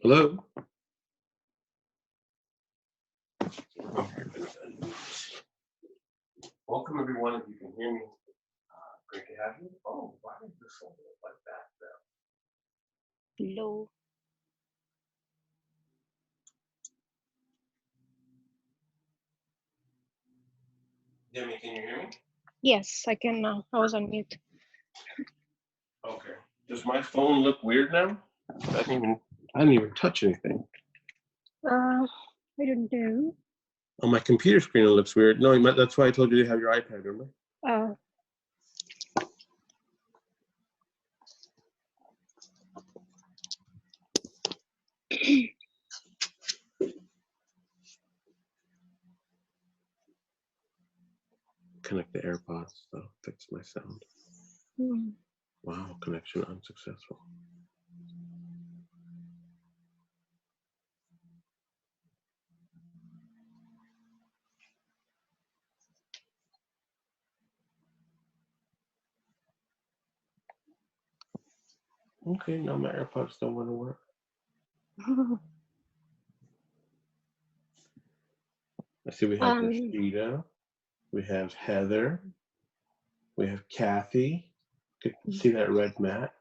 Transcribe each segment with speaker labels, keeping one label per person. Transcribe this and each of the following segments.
Speaker 1: Hello? Welcome everyone, if you can hear me. Great to have you. Oh, why does this one look like that now?
Speaker 2: Hello.
Speaker 1: Demi, can you hear me?
Speaker 2: Yes, I can now. I was on mute.
Speaker 1: Okay. Does my phone look weird now? I didn't even touch anything.
Speaker 2: I don't know.
Speaker 1: On my computer screen it looks weird. No, that's why I told you to have your iPad, remember? Connect the AirPods, so fix my sound. Wow, connection unsuccessful. Okay, now my AirPods don't want to work. I see we have Rashida, we have Heather, we have Kathy. You can see that red mat.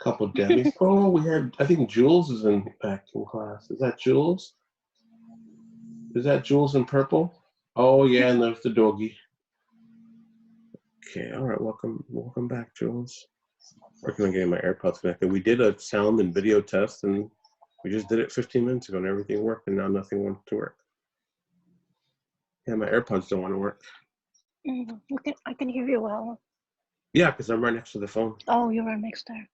Speaker 1: Couple Debbie's. Oh, we have, I think Jules is back in class. Is that Jules? Is that Jules in purple? Oh yeah, and there's the doggy. Okay, all right, welcome back, Jules. Working on getting my AirPods connected. We did a sound and video test and we just did it 15 minutes ago and everything worked and now nothing wants to work. Yeah, my AirPods don't want to work.
Speaker 2: I can hear you well.
Speaker 1: Yeah, because I'm right next to the phone.
Speaker 2: Oh, you're right next there.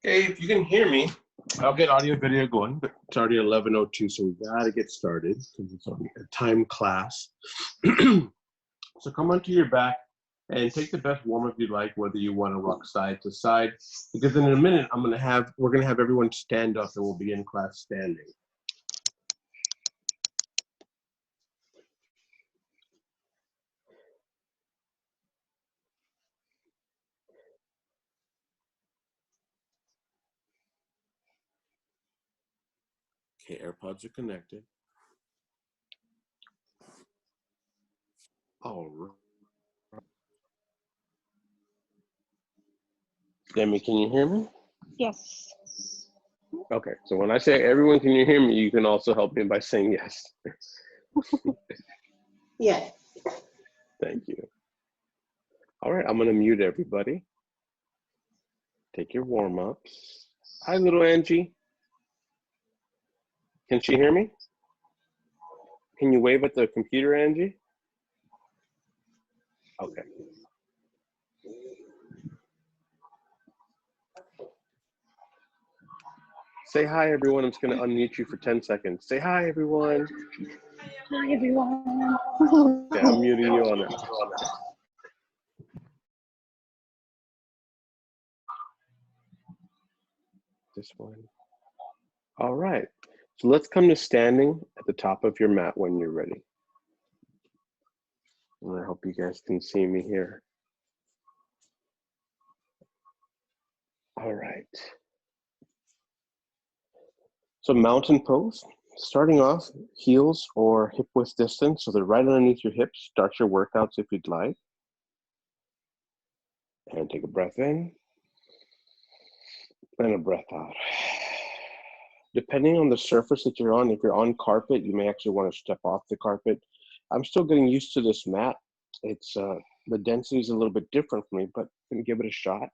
Speaker 1: Okay, if you can hear me, I'll get audio video going, but it's already 11:02, so we gotta get started because it's only a time class. So come onto your back and take the best warm-up you'd like, whether you want to rock side to side, because in a minute we're gonna have everyone stand up and we'll begin class standing. Okay, AirPods are connected. All right. Demi, can you hear me?
Speaker 2: Yes.
Speaker 1: Okay, so when I say everyone, can you hear me? You can also help me by saying yes.
Speaker 3: Yes.
Speaker 1: Thank you. All right, I'm gonna mute everybody. Take your warm-ups. Hi, little Angie. Can she hear me? Can you wave at the computer, Angie? Okay. Say hi, everyone. I'm just gonna unmute you for 10 seconds. Say hi, everyone.
Speaker 2: Hi, everyone.
Speaker 1: Okay, I'm muting you on it. This one. All right. So let's come to standing at the top of your mat when you're ready. And I hope you guys can see me here. All right. So mountain pose, starting off heels or hip width distance, so they're right underneath your hips. Start your workouts if you'd like. And take a breath in and a breath out. Depending on the surface that you're on, if you're on carpet, you may actually want to step off the carpet. I'm still getting used to this mat. It's the density is a little bit different for me, but I'm gonna give it a shot.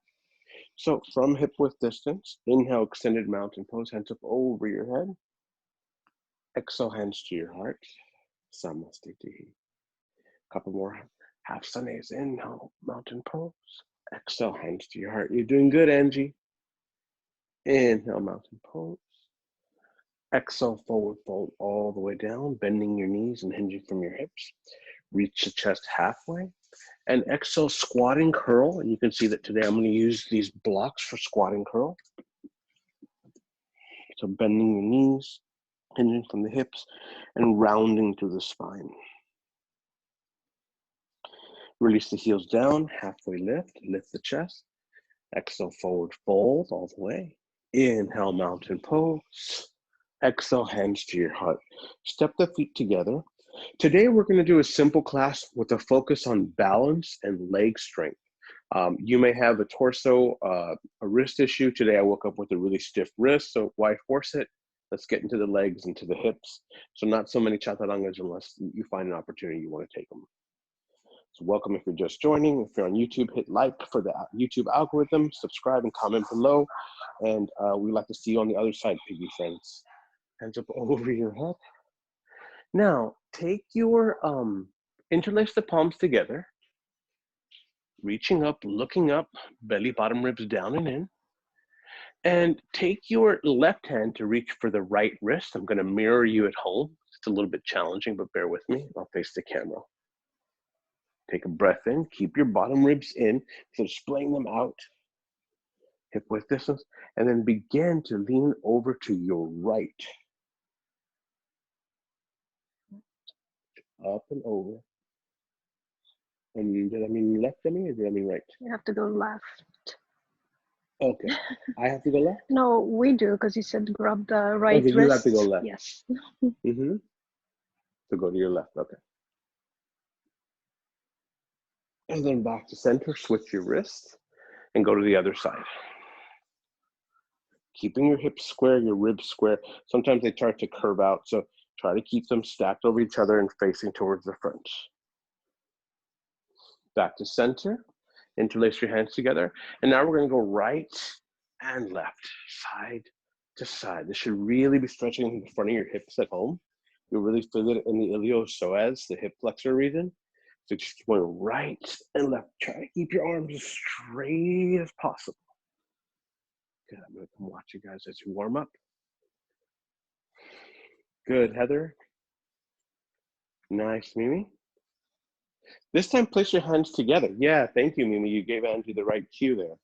Speaker 1: So from hip width distance, inhale, extended mountain pose, hands up over your head. Exhale, hands to your heart. Samastiti. Couple more half sundays. Inhale, mountain pose. Exhale, hands to your heart. You're doing good, Angie. Inhale, mountain pose. Exhale, forward fold all the way down, bending your knees and hinging from your hips. Reach the chest halfway. And exhale, squat and curl. And you can see that today I'm going to use these blocks for squat and curl. So bending the knees, hinging from the hips, and rounding through the spine. Release the heels down, halfway lift, lift the chest. Exhale, forward fold all the way. Inhale, mountain pose. Exhale, hands to your heart. Step the feet together. Today, we're going to do a simple class with a focus on balance and leg strength. You may have a torso, a wrist issue. Today, I woke up with a really stiff wrist, so why force it? Let's get into the legs, into the hips. So not so many chatarangas unless you find an opportunity you want to take them. So welcome if you're just joining. If you're on YouTube, hit like for the YouTube algorithm, subscribe and comment below. And we'd like to see you on the other side, piggy friends. Hands up over your head. Now, take your, interlace the palms together, reaching up, looking up, belly, bottom ribs down and in. And take your left hand to reach for the right wrist. I'm gonna mirror you at home. It's a little bit challenging, but bear with me. I'll face the camera. Take a breath in, keep your bottom ribs in, so splaying them out, hip width distance, and then begin to lean over to your right. Up and over. And did I mean left, or did I mean right?
Speaker 2: You have to go left.
Speaker 1: Okay, I have to go left?
Speaker 2: No, we do, because you said grab the right
Speaker 1: Okay,
Speaker 2: wrist.
Speaker 1: you have to go left.
Speaker 2: Yes.
Speaker 1: Mm-hmm. So go to your left, okay. And then back to center, switch your wrist, and go to the other side. Keeping your hips square, your ribs square. Sometimes they start to curve out, so try to keep them stacked over each other and facing towards the front. Back to center, interlace your hands together. And now we're gonna go right and left, side to side. This should really be stretching the front of your hips at home. You'll really feel it in the iliopsoas, the hip flexor region. So just going right and left. Try to keep your arms as straight as possible. Good, I'm gonna come watch you guys as you warm up. Good, Heather. Nice, Mimi. This time, place your hands together. Yeah, thank you, Mimi. You gave Andrew the right cue there.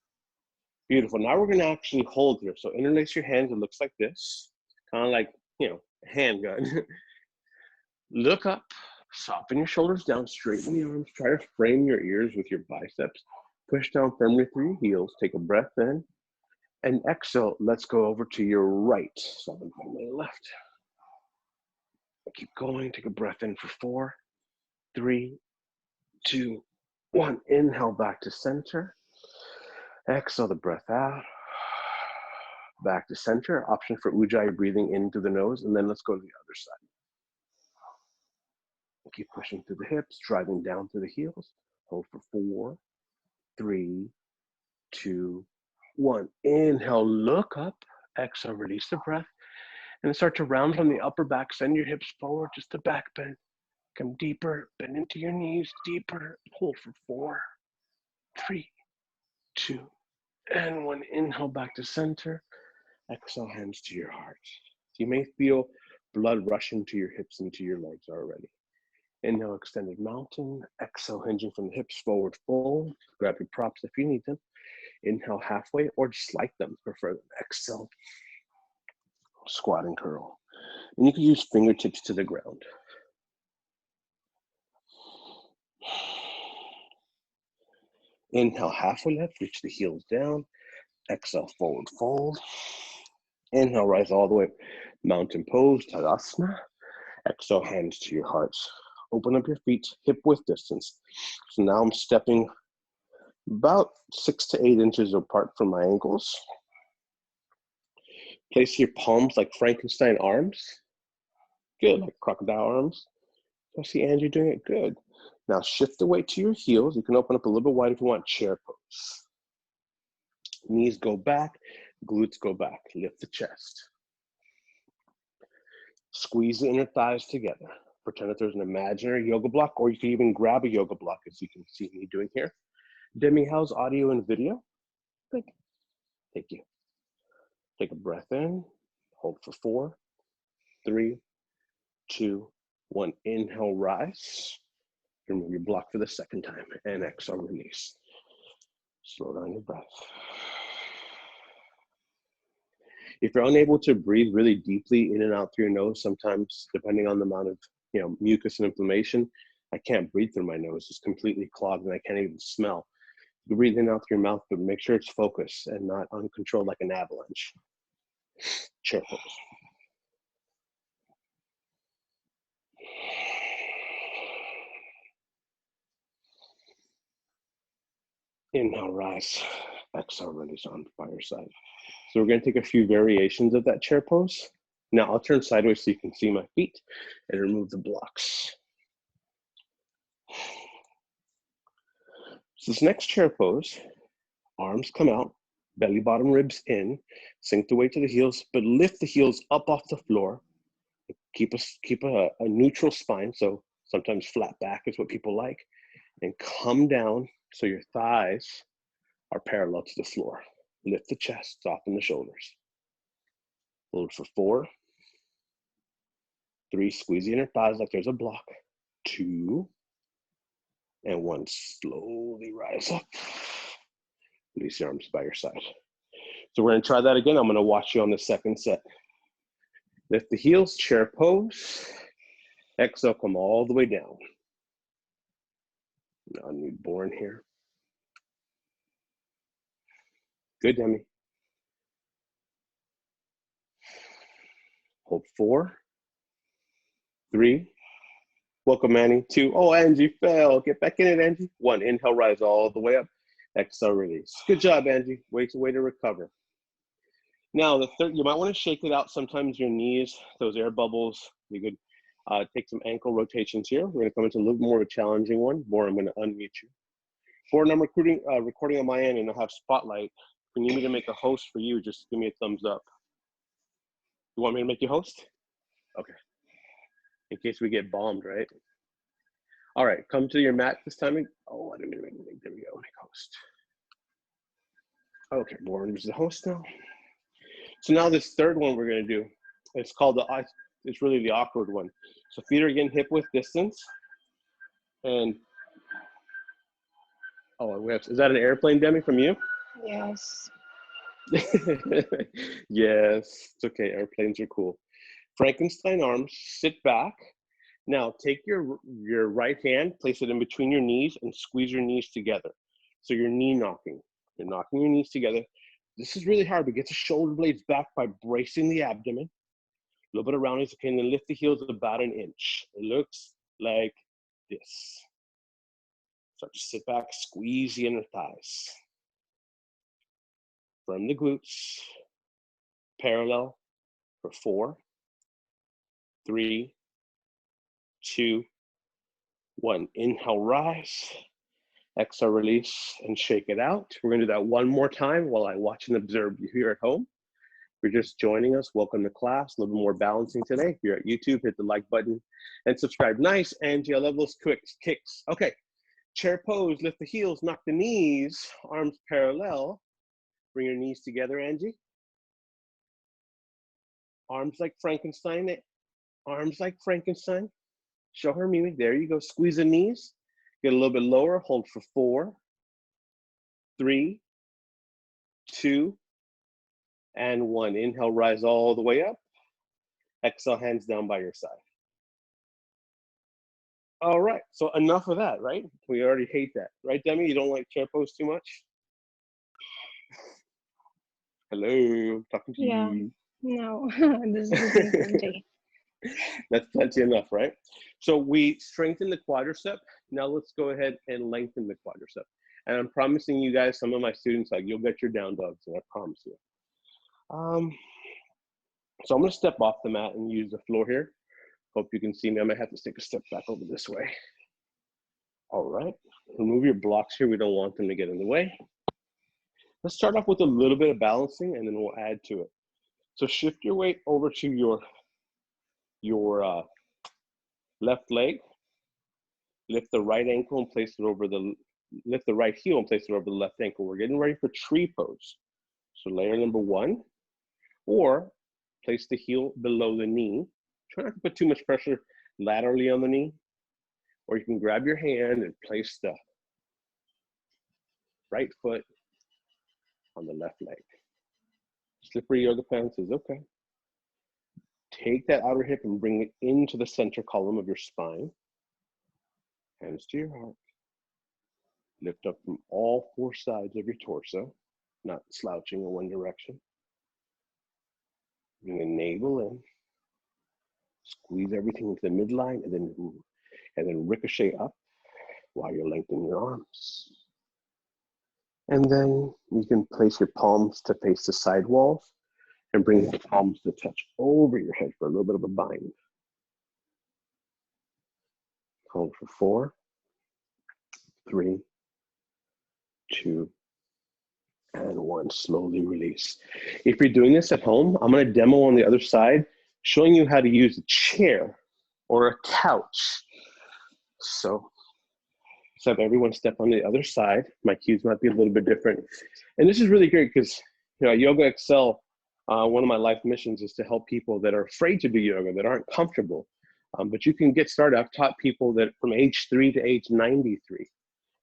Speaker 1: Beautiful. Now we're gonna actually hold here. So interlace your hands. It looks like this, kind of like, you know, a handgun. Look up, soften your shoulders down, straighten the arms. Try to frame your ears with your biceps. Push down firmly through your heels. Take a breath in. And exhale, let's go over to your right. So I'm on my left. Keep going, take a breath in for 4, 3, 2, 1. Inhale back to center. Exhale the breath out. Back to center. Option for Ujjayi, breathing in through the nose. And then let's go to the other side. Keep pushing through the hips, driving down through the heels. Hold for 4, 3, 2, 1. Inhale, look up. Exhale, release the breath. And start to round from the upper back. Send your hips forward, just a back bend. Come deeper, bend into your knees, deeper. Hold for 4, 3, 2, and 1. Inhale back to center. Exhale, hands to your heart. You may feel blood rushing to your hips and to your legs already. Inhale, extended mountain. Exhale, hinging from the hips, forward fold. Grab your props if you need them. Inhale halfway, or just like them, prefer them. Exhale, squat and curl. And you can use fingertips to the ground. Inhale, halfway lift, reach the heels down. Exhale, forward fold. Inhale, rise all the way. Mountain pose, Tadasana. Exhale, hands to your hearts. Open up your feet, hip width distance. So now I'm stepping about 6 to 8 inches apart from my ankles. Place your palms like Frankenstein arms. Good, like crocodile arms. I see Andrew doing it, good. Now shift the weight to your heels. You can open up a little bit wide if you want, chair pose. Knees go back, glutes go back. Lift the chest. Squeeze the inner thighs together. Pretend that there's an imaginary yoga block, or you can even grab a yoga block as you can see me doing here. Demi, how's audio and video?
Speaker 2: Good.
Speaker 1: Thank you. Take a breath in, hold for 4, 3, 2, 1. Inhale, rise. Remove your block for the second time and exhale, release. Slow down your breath. If you're unable to breathe really deeply in and out through your nose, sometimes depending on the amount of mucus and inflammation, I can't breathe through my nose. It's completely clogged and I can't even smell. You breathe in and out through your mouth, but make sure it's focused and not uncontrolled like an avalanche. Chair pose. Inhale, rise. Exhale, release on by your side. So we're going to take a few variations of that chair pose. Now I'll turn sideways so you can see my feet and remove the blocks. So this next chair pose, arms come out, belly bottom ribs in, sink the weight to the heels, but lift the heels up off the floor. Keep a neutral spine, so sometimes flat back is what people like, and come down so your thighs are parallel to the floor. Lift the chest, soften the shoulders. Hold for 4, 3, squeeze the inner thighs like there's a block. 2, and 1, slowly rise up. Release your arms by your side. So we're gonna try that again. I'm gonna watch you on the second set. Lift the heels, chair pose. Exhale, come all the way down. Now newborn here. Good, Demi. Hold 4, 3. Welcome, Manny. 2. Oh, Angie fell. Get back in it, Angie. 1. Inhale, rise all the way up. Exhale, release. Good job, Angie. Way to recover. Now, the third, you might want to shake it out. Sometimes your knees, those air bubbles, you could take some ankle rotations here. We're going to come into a little more of a challenging one. Bora, I'm going to unmute you. Bora, I'm recording on my end and I'll have spotlight. If you need me to make a host for you, just give me a thumbs up. You want me to make you host? Okay. In case we get bombed, right? All right, come to your mat this time. Oh, I didn't mean to make, there we go, make host. Okay, Bora is the host now. So now this third one we're gonna do, it's called it's really the awkward one. So feet are again hip width distance. And, oh, is that an airplane, Demi, from you?
Speaker 2: Yes.
Speaker 1: Yes, it's okay, airplanes are cool. Frankenstein arms, sit back. Now take your right hand, place it in between your knees and squeeze your knees together. So you're knee knocking. You're knocking your knees together. This is really hard, but get the shoulder blades back by bracing the abdomen. A little bit around is okay, and then lift the heels about 1 inch. It looks like this. So just sit back, squeeze the inner thighs. From the glutes, parallel for 4, 3, 2, 1. Inhale, rise. Exhale, release, and shake it out. We're gonna do that one more time while I watch and observe you here at home. If you're just joining us, welcome to class. A little bit more balancing today. If you're at YouTube, hit the like button and subscribe. Nice, Angie, I love those quick kicks. Okay, chair pose, lift the heels, knock the knees, arms parallel. Bring your knees together, Angie. Arms like Frankenstein, arms like Frankenstein. Show her, Mimi, there you go. Squeeze the knees, get a little bit lower, hold for 4, 3, 2, and 1. Inhale, rise all the way up. Exhale, hands down by your side. All right, so enough of that, right? We already hate that, right, Demi? You don't like chair pose too much? Hello, talking to you.
Speaker 2: No, this isn't plenty.
Speaker 1: That's plenty enough, right? So we strengthen the quadricep. Now let's go ahead and lengthen the quadricep. And I'm promising you guys, some of my students, like, you'll get your down dogs, and I promise you. So I'm gonna step off the mat and use the floor here. Hope you can see me. I might have to take a step back over this way. All right, remove your blocks here. We don't want them to get in the way. Let's start off with a little bit of balancing and then we'll add to it. So shift your weight over to your left leg. Lift the right ankle and place it over lift the right heel and place it over the left ankle. We're getting ready for tree pose. So layer number 1, or place the heel below the knee. Try not to put too much pressure laterally on the knee. Or you can grab your hand and place the right foot on the left leg. Slippery yoga pants is okay. Take that outer hip and bring it into the center column of your spine. Hands to your heart. Lift up from all four sides of your torso, not slouching in one direction. Bring the navel in. Squeeze everything into the midline and then ricochet up while you're lengthening your arms. And then you can place your palms to face the side walls and bring the palms to touch over your head for a little bit of a bind. Hold for 4, 3, 2, and 1. Slowly release. If you're doing this at home, I'm going to demo on the other side, showing you how to use a chair or a couch. So have everyone step on the other side. My cues might be a little bit different. And this is really great because, you know, Yoga Excel, one of my life missions is to help people that are afraid to do yoga, that aren't comfortable. But you can get started. I've taught people that from age 3 to age 93.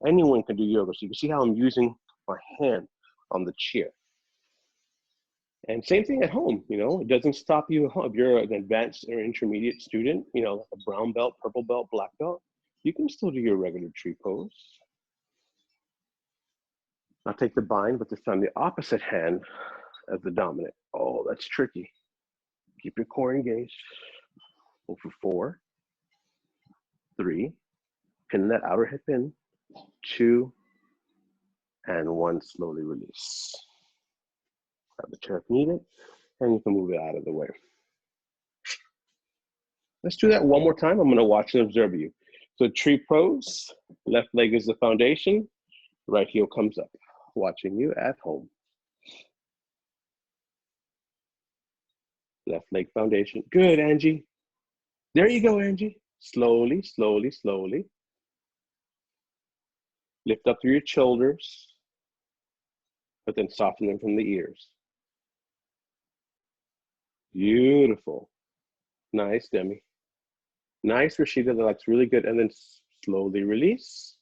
Speaker 1: Anyone can do yoga. So you can see how I'm using my hand on the chair. And same thing at home, you know, it doesn't stop you at home. If you're an advanced or intermediate student, you know, like a brown belt, purple belt, black belt, you can still do your regular tree pose. Now take the bind, but this time the opposite hand as the dominant. Oh, that's tricky. Keep your core engaged. Hold for 4, 3, pin that outer hip in, 2, and 1, slowly release. Grab the chair if needed, and you can move it out of the way. Let's do that one more time. I'm gonna watch and observe you. So tree pose, left leg is the foundation, right heel comes up. Watching you at home. Left leg foundation. Good, Angie. There you go, Angie. Slowly, slowly, slowly. Lift up through your shoulders, but then soften them from the ears. Beautiful. Nice, Demi. Nice, Rashida. That looks really good. And then slowly release.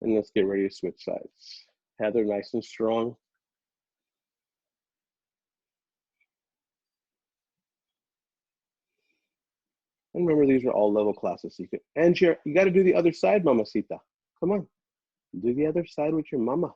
Speaker 1: And let's get ready to switch sides. Heather, nice and strong. And remember, these are all level classes. So you can, Angie, you got to do the other side, Mamacita. Come on. Do the other side with your mama.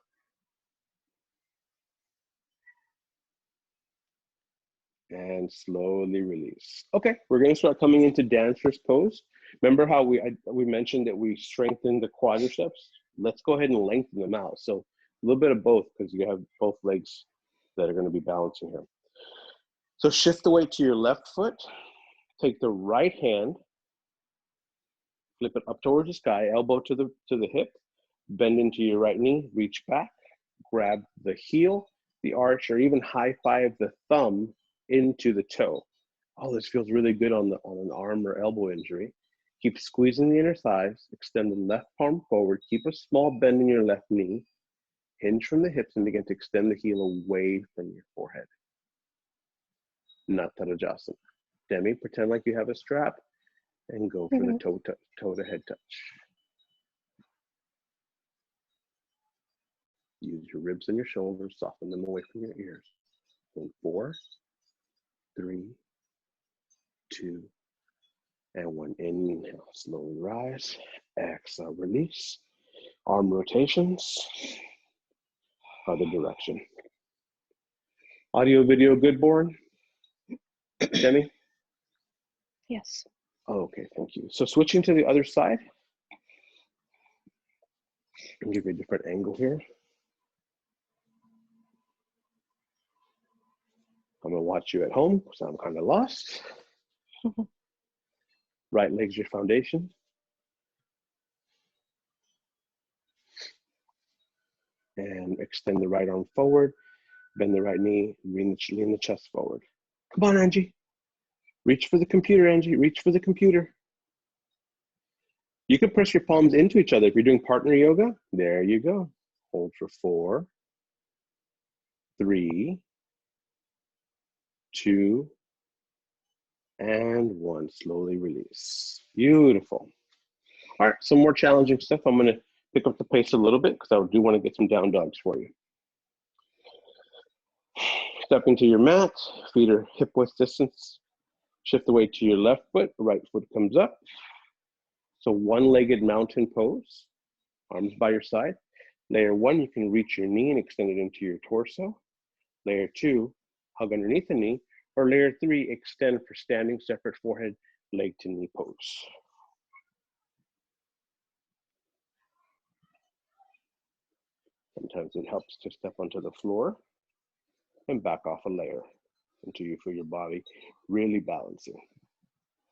Speaker 1: And slowly release. Okay, we're going to start coming into dancer's pose. Remember how we mentioned that we strengthen the quadriceps? Let's go ahead and lengthen them out. So a little bit of both because you have both legs that are going to be balancing here. So shift the weight to your left foot. Take the right hand, flip it up towards the sky, elbow to the hip, bend into your right knee, reach back, grab the heel, the arch, or even high five the thumb into the toe. Oh, this feels really good on an arm or elbow injury. Keep squeezing the inner thighs, extend the left palm forward, keep a small bend in your left knee, hinge from the hips and begin to extend the heel away from your forehead. Natarajasana. Demi, pretend like you have a strap and go for the toe to head touch. Use your ribs and your shoulders, soften them away from your ears. In 4, 3, 2, and 1. Inhale, slowly rise. Exhale, release. Arm rotations. Other direction. Audio, video, good, Born? Demi?
Speaker 2: Yes.
Speaker 1: Okay, thank you. So switching to the other side. I'll give you a different angle here. I'm gonna watch you at home because I'm kind of lost. Right leg's your foundation. And extend the right arm forward. Bend the right knee, lean the chest forward. Come on, Angie. Reach for the computer, Angie. Reach for the computer. You can press your palms into each other if you're doing partner yoga. There you go. Hold for 4, 3, 2, and 1. Slowly release. Beautiful. All right, some more challenging stuff. I'm gonna pick up the pace a little bit because I do want to get some down dogs for you. Step into your mat, feet are hip width distance. Shift the weight to your left foot, right foot comes up. So one-legged mountain pose, arms by your side. Layer one, you can reach your knee and extend it into your torso. Layer two, hug underneath the knee. Or layer three, extend for standing, separate forehead, leg to knee pose. Sometimes it helps to step onto the floor and back off a layer until you feel your body really balancing.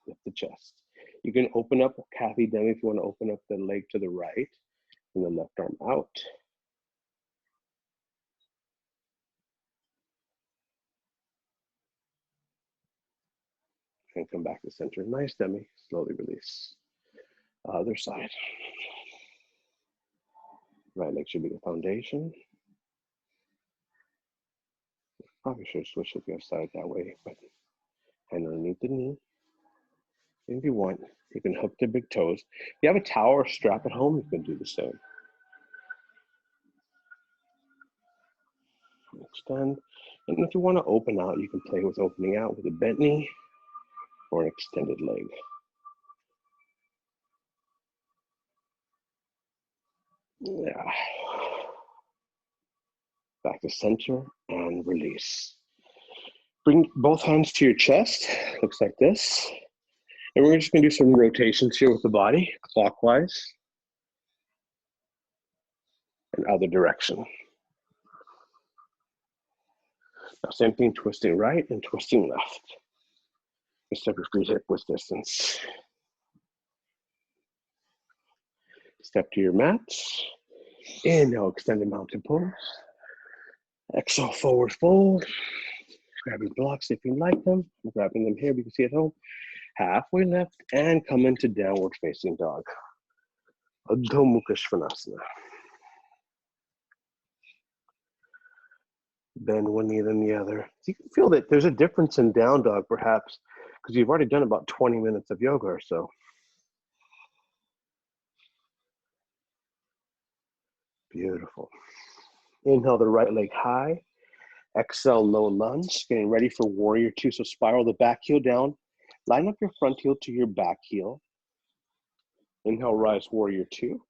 Speaker 1: Lift the chest. You can open up Kathy Demi if you want to open up the leg to the right and the left arm out. And come back to center. Nice, Demi. Slowly release. Other side. Right leg should be the foundation. Probably should switch it the other side that way, but hand underneath the knee. If you want, you can hook the big toes. If you have a towel or strap at home, you can do the same. Extend. And if you want to open out, you can play with opening out with a bent knee or an extended leg. Yeah. Back to center and release. Bring both hands to your chest. Looks like this. And we're just going to do some rotations here with the body, clockwise and other direction. Now, same thing, twisting right and twisting left. Step your feet hip width distance. Step to your mat. Inhale, extended mountain pose. Exhale, forward fold. Grab your blocks if you like them. I'm grabbing them here, you can see at home. Halfway left and come into downward facing dog. Adho Mukha Svanasana. Bend one knee then the other. So you can feel that there's a difference in down dog perhaps because you've already done about 20 minutes of yoga or so. Beautiful. Inhale the right leg high. Exhale, low lunge. Getting ready for warrior two. So spiral the back heel down. Line up your front heel to your back heel. Inhale, rise, warrior two.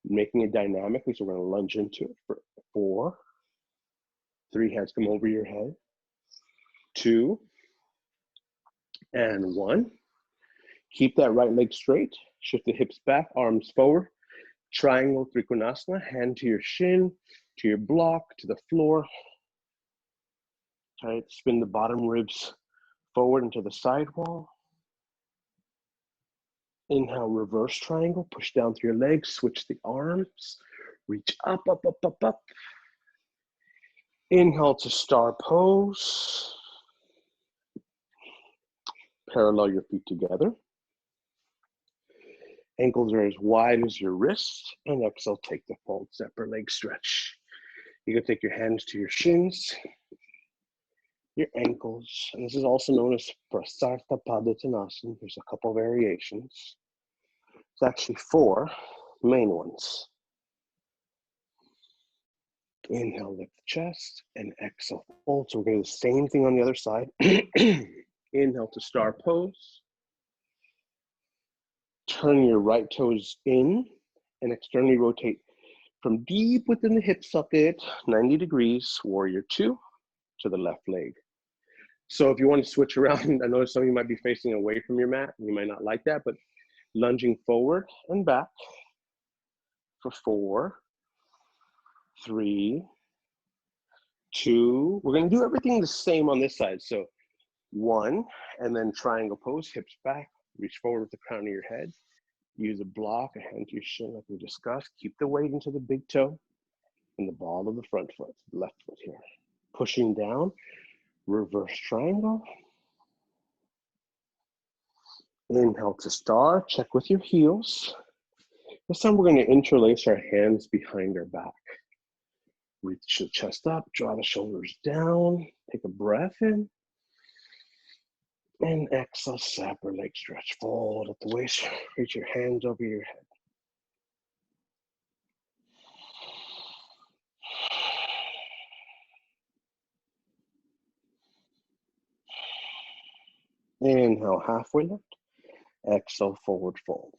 Speaker 1: Making it dynamically, so we're going to lunge into it for 4. 3, hands come over your head. 2 and 1. Keep that right leg straight. Shift the hips back, arms forward. Triangle Trikonasana, hand to your shin, to your block, to the floor. Try to spin the bottom ribs forward into the side wall. Inhale, reverse triangle, push down through your legs, switch the arms, reach up, up, up, up, up. Inhale to star pose. Parallel your feet together. Ankles are as wide as your wrists, and exhale, take the fold, separate leg stretch. You can take your hands to your shins, your ankles, and this is also known as Prasartha Padottanasana. There's a couple variations. It's actually 4 main ones. Inhale, lift the chest, and exhale, fold. So we're going to do the same thing on the other side. Inhale to star pose. Turn your right toes in and externally rotate from deep within the hip socket, 90 degrees, warrior two, to the left leg. So if you want to switch around, I know some of you might be facing away from your mat. You might not like that, but lunging forward and back for 4, 3, 2. We're going to do everything the same on this side. So 1, and then triangle pose, hips back, reach forward with the crown of your head. Use a block, a hand to your shin like we discussed. Keep the weight into the big toe and the ball of the front foot, the left foot here. Pushing down, reverse triangle. Inhale to star, check with your heels. This time we're going to interlace our hands behind our back. Reach the chest up, draw the shoulders down, take a breath in. And exhale, separate leg stretch. Fold at the waist. Reach your hands over your head. Inhale, halfway lift. Exhale, forward fold.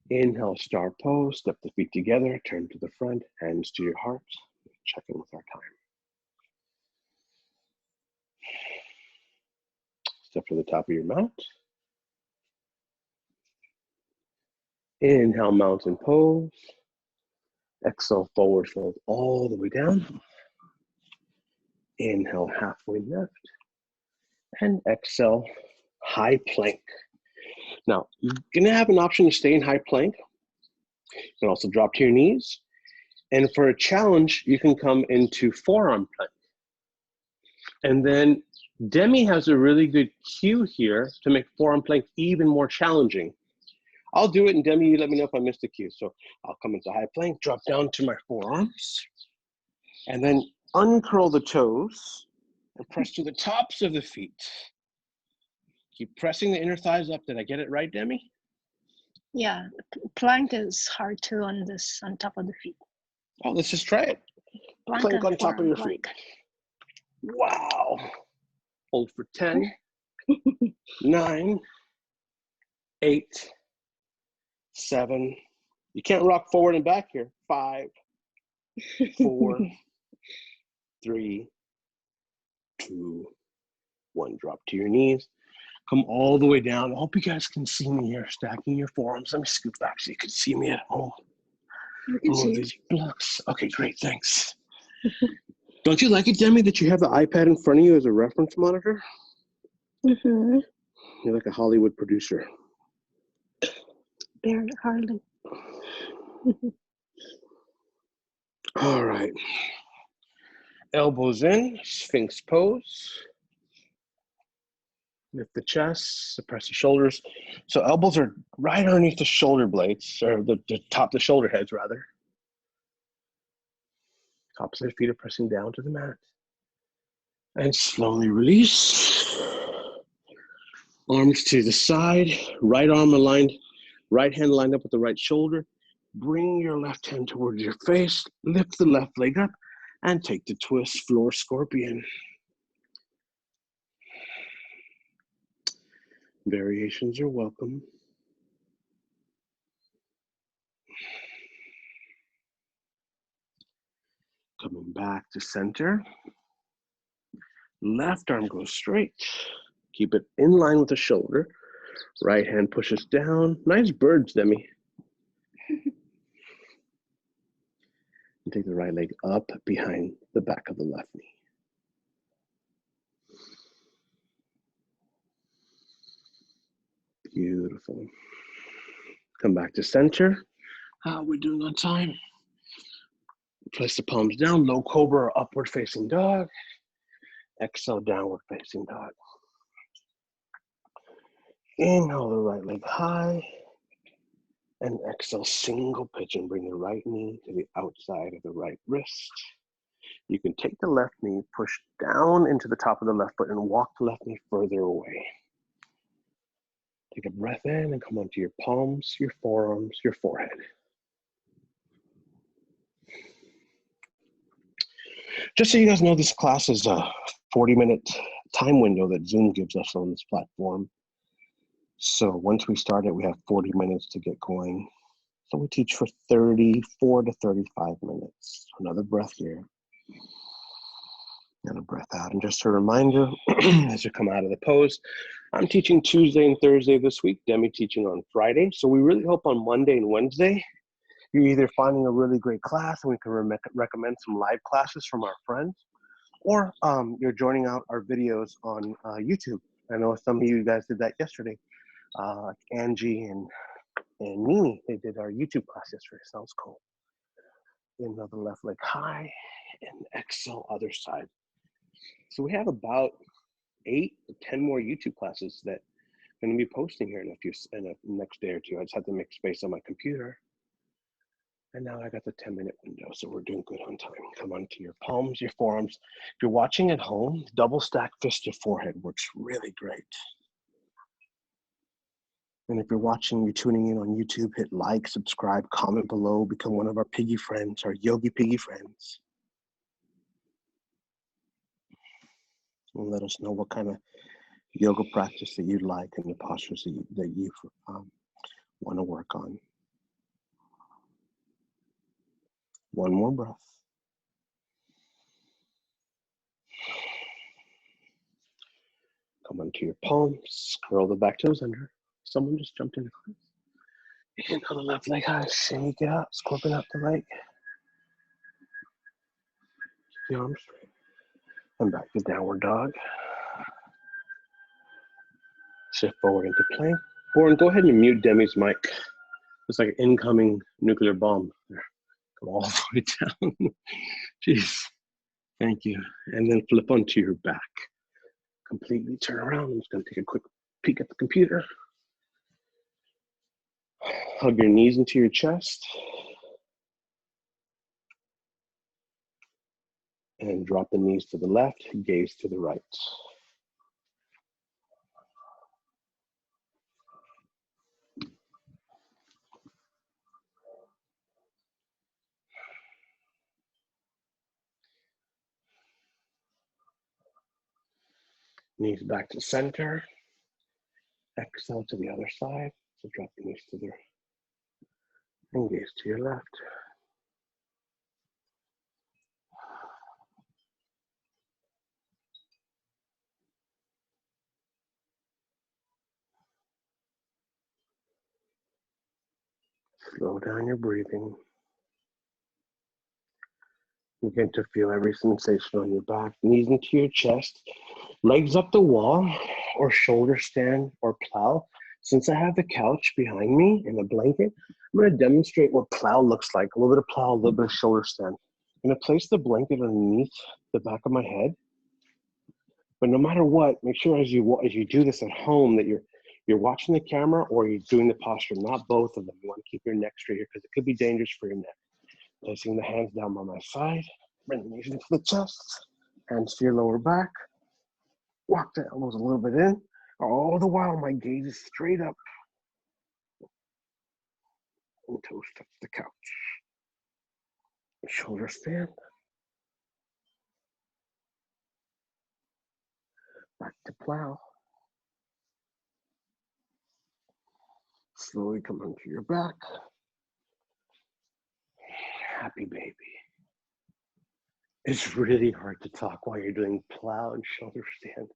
Speaker 1: Inhale, star pose. Step the feet together. Turn to the front. Hands to your heart. Check in with our time. Step to the top of your mat. Inhale, mountain pose. Exhale, forward fold all the way down. Inhale, halfway lift. And exhale, high plank. Now, you're gonna have an option to stay in high plank. You can also drop to your knees. And for a challenge, you can come into forearm plank. And then Demi has a really good cue here to make forearm plank even more challenging. I'll do it, and Demi, you let me know if I missed the cue. So I'll come into high plank, drop down to my forearms, and then uncurl the toes and press to the tops of the feet. Keep pressing the inner thighs up. Did I get it right, Demi?
Speaker 2: Yeah, plank is hard too on top of the feet.
Speaker 1: Oh, let's just try it. Plank on top of your feet. Wow. Hold for 10, 9, 8, 7. You can't rock forward and back here. 5, 4, 3, 2, 1. Drop to your knees. Come all the way down. I hope you guys can see me here, stacking your forearms. Let me scoot back so you can see me at home. Oh, these blocks. Okay, great, thanks. Don't you like it, Demi, that you have the iPad in front of you as a reference monitor?
Speaker 2: Mm-hmm.
Speaker 1: You're like a Hollywood producer.
Speaker 2: Barely, hardly.
Speaker 1: All right. Elbows in, Sphinx pose. Lift the chest, suppress the shoulders. So elbows are right underneath the shoulder blades, or the top, the shoulder heads rather. Tops of the feet are pressing down to the mat. And slowly release. Arms to the side, right arm aligned, right hand lined up with the right shoulder. Bring your left hand towards your face, lift the left leg up, and take the twist, floor scorpion. Variations are welcome. Coming back to center. Left arm goes straight. Keep it in line with the shoulder. Right hand pushes down. Nice birds, Demi. And take the right leg up behind the back of the left knee. Beautiful. Come back to center. How are we doing on time? Place the palms down, low cobra or upward facing dog. Exhale, downward facing dog. Inhale the right leg high. And exhale, single pigeon. Bring the right knee to the outside of the right wrist. You can take the left knee, push down into the top of the left foot, and walk the left knee further away. Take a breath in and come onto your palms, your forearms, your forehead. Just so you guys know, this class is a 40-minute time window that Zoom gives us on this platform. So once we start it, we have 40 minutes to get going. So we teach for 34 to 35 minutes. Another breath here. And a breath out. And just a reminder, as you come out of the pose, I'm teaching Tuesday and Thursday this week. Demi teaching on Friday. So we really hope on Monday and Wednesday, you're either finding a really great class and we can recommend some live classes from our friends, or you're joining out our videos on YouTube. I know some of you guys did that yesterday. Angie and Mimi, they did our YouTube class yesterday. Sounds cool. Inhale the left leg high and exhale other side. So we have about 8 to 10 more YouTube classes that I'm going to be posting here in the next day or two. I just have to make space on my computer. And now I got the 10-minute window, so we're doing good on time. Come onto your palms, your forearms. If you're watching at home, double stack fist your forehead works really great. And if you're watching, you're tuning in on YouTube, hit like, subscribe, comment below, become one of our piggy friends, our yogi piggy friends. And let us know what kind of yoga practice that you like and the postures that you want to work on. One more breath. Come onto your palms, curl the back toes under. Someone just jumped in the class. Inhale the left leg high, shake it out, scorpion up the leg. Keep the arms straight. And back to downward dog. Shift forward into plank. Warren, go ahead and mute Demi's mic. It's like an incoming nuclear bomb. Go all the way down. Jeez. Thank you. And then flip onto your back. Completely turn around. I'm just going to take a quick peek at the computer. Hug your knees into your chest. And drop the knees to the left, gaze to the right. Knees back to center. Exhale to the other side. So drop the knees to the right. And gaze to your left. Slow down your breathing. Begin to feel every sensation on your back, knees into your chest, legs up the wall, or shoulder stand, or plow. Since I have the couch behind me and a blanket, I'm going to demonstrate what plow looks like. A little bit of plow, a little bit of shoulder stand. I'm going to place the blanket underneath the back of my head. But no matter what, make sure as you do this at home that you're watching the camera or you're doing the posture, not both of them. You want to keep your neck straight here because it could be dangerous for your neck. Placing the hands down by my side, bring the knees into the chest, hands to your lower back, walk the elbows a little bit in. All the while, my gaze is straight up and toes touch the couch. Shoulder stand. Back to plow. Slowly come onto your back. Happy baby. It's really hard to talk while you're doing plow and shoulder stand.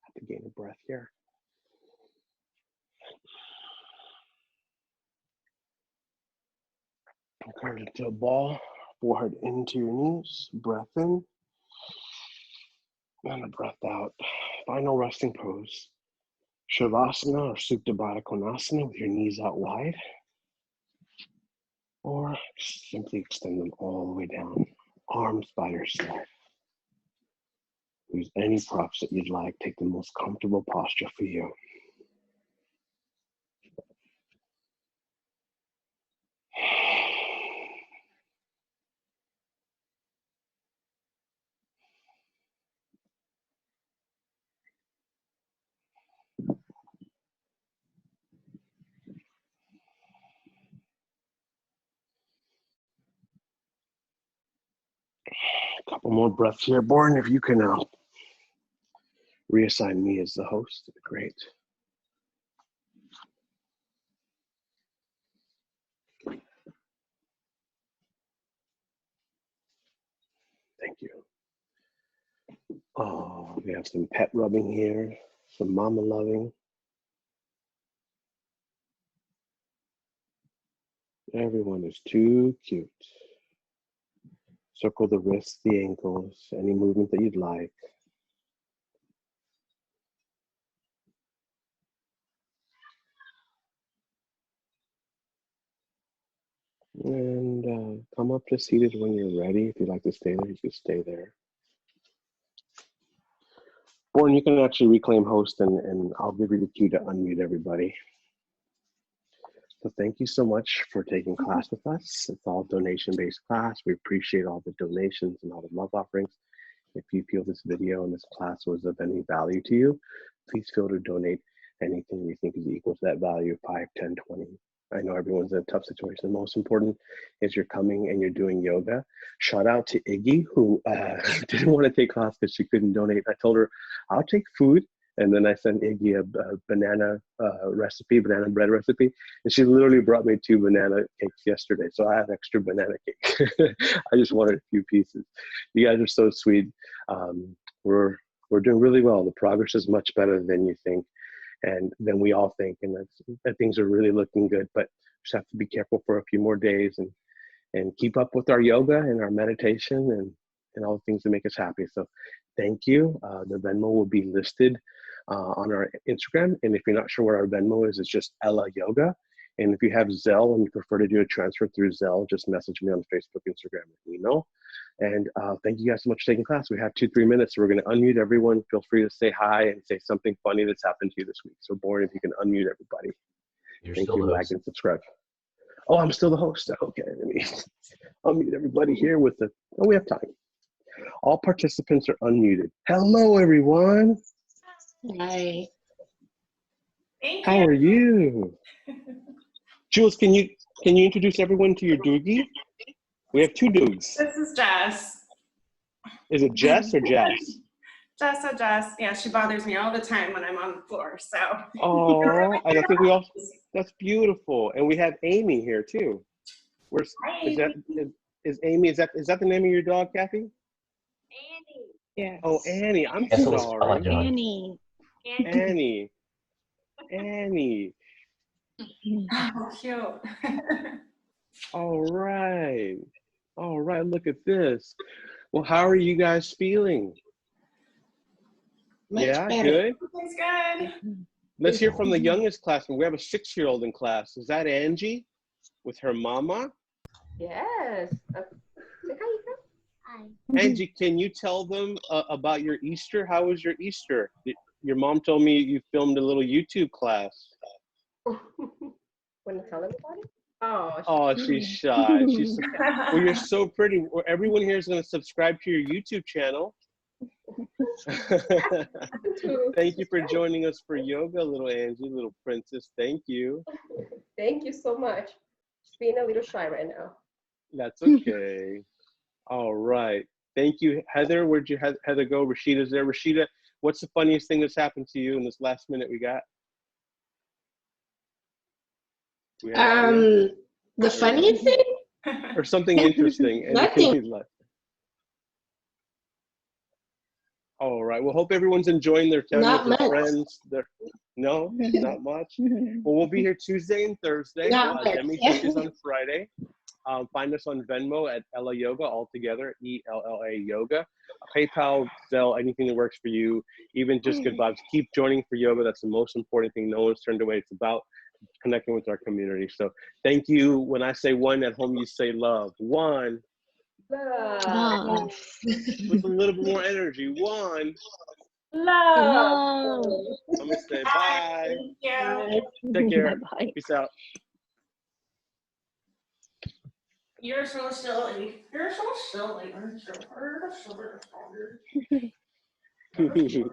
Speaker 1: Have to gain a breath here. Curl into a ball, forehead into your knees, breath in, and a breath out. Final resting pose. Shavasana or Supta Baddha Konasana with your knees out wide. Or simply extend them all the way down, arms by your side. Use any props that you'd like. Take the most comfortable posture for you. A couple more breaths here. Born, if you can reassign me as the host, great. Thank you. Oh, we have some pet rubbing here, some mama loving. Everyone is too cute. Circle the wrists, the ankles, any movement that you'd like. And come up to seated when you're ready. If you'd like to stay there, you can stay there. Born, you can actually reclaim host and I'll give you the cue to unmute everybody. So thank you so much for taking class with us. It's all donation-based class. We appreciate all the donations and all the love offerings. If you feel this video and this class was of any value to you, please feel to donate anything you think is equal to that value, 5, 10, 20. I know everyone's in a tough situation. The most important is you're coming and you're doing yoga. Shout out to Iggy, who didn't want to take class because she couldn't donate. I told her, I'll take food. And then I sent Iggy a banana banana bread recipe. And she literally brought me 2 banana cakes yesterday. So I have extra banana cake. I just wanted a few pieces. You guys are so sweet. We're doing really well. The progress is much better than you think and than we all think. And that things are really looking good, but just have to be careful for a few more days and keep up with our yoga and our meditation and all the things that make us happy. So thank you. The Venmo will be listed on our Instagram. And if you're not sure what our Venmo is, it's just Ella Yoga. And if you have Zelle and you prefer to do a transfer through Zelle, just message me on Facebook, Instagram, and email. And thank you guys so much for taking class. We have 2-3 minutes. We're going to unmute everyone. Feel free to say hi and say something funny that's happened to you this week. So Born, if you can unmute everybody. Thank you, like and subscribe. Oh, I'm still the host. Okay, let me unmute everybody here with the, oh, we have time. All participants are unmuted. Hello, everyone.
Speaker 2: Hi.
Speaker 3: Thank
Speaker 1: How
Speaker 3: you.
Speaker 1: are you? Jules, can you introduce everyone to your doogie? We have 2 doogs.
Speaker 3: This is Jess.
Speaker 1: Is it Jess or Jess?
Speaker 3: Jess. Yeah, she bothers me all the time when I'm on the floor. So.
Speaker 1: Oh, and I think we all, that's beautiful. And we have Amy here too. Where's, is Amy, is that the name of your dog, Kathy?
Speaker 3: Annie.
Speaker 2: Yes.
Speaker 1: Oh, Annie, I'm
Speaker 4: Yes,
Speaker 1: sorry.
Speaker 2: Annie.
Speaker 1: Annie.
Speaker 3: Oh, cute.
Speaker 1: All right, look at this. Well, how are you guys feeling?
Speaker 2: Much
Speaker 1: Yeah,
Speaker 2: better.
Speaker 1: good.
Speaker 3: It's good.
Speaker 1: Let's hear from the youngest classroom. We have a 6-year-old in class. Is that Angie with her mama?
Speaker 5: Yes. Hi.
Speaker 1: Angie, can you tell them about your Easter? How was your Easter? Your mom told me you filmed a little YouTube class.
Speaker 5: Want to tell them about it? Oh.
Speaker 1: Oh, she's shy. She's well, you're so pretty. Well, everyone here is going to subscribe to your YouTube channel. Thank you for joining us for yoga, little Angie, little princess. Thank you.
Speaker 5: Thank you so much. Just being a little shy right now.
Speaker 1: That's okay. All right. Thank you, Heather. Where'd you Heather go? Rashida's there. Rashida, what's the funniest thing that's happened to you in this last minute we got?
Speaker 5: The funniest thing?
Speaker 1: Or something interesting.
Speaker 5: Nothing.
Speaker 1: All right. Well, hope everyone's enjoying their time
Speaker 5: Not
Speaker 1: with their
Speaker 5: much.
Speaker 1: friends. No, not much. Well, we'll be here Tuesday and Thursday.
Speaker 5: Not much.
Speaker 1: Demi teaches on Friday. Find us on Venmo at Ella Yoga, all together, ELLA Yoga. PayPal, Zelle, anything that works for you, even just good vibes. Keep joining for yoga. That's the most important thing. No one's turned away. It's about connecting with our community. So thank you. When I say 1 at home, you say love. 1.
Speaker 2: Love.
Speaker 1: With a little bit more energy. 1.
Speaker 5: Love.
Speaker 1: I'm gonna say bye.
Speaker 3: Thank you.
Speaker 1: Take care.
Speaker 2: Bye-bye.
Speaker 1: Peace out.
Speaker 3: You're so silly. You're so silly. You're so silly.